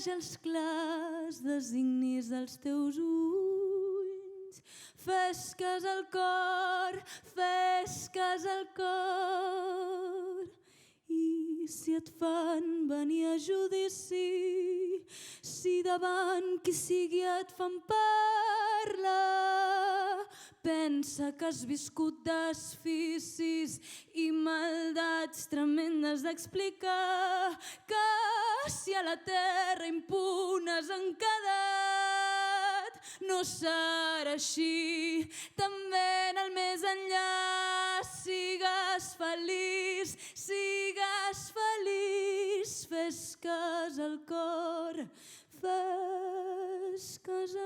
coneix els clars designis dels teus ulls. Fes cas al cor, fes cas al cor. I si et fan venir a judici, si davant qui sigui et fan parlar, pensa que has viscut desficis i maldats tremendes d'explicar, que si a la terra impunes han quedat, no serà així. També en el més enllà sigues feliç, sigues feliç. Fes cas al cor, fes cas al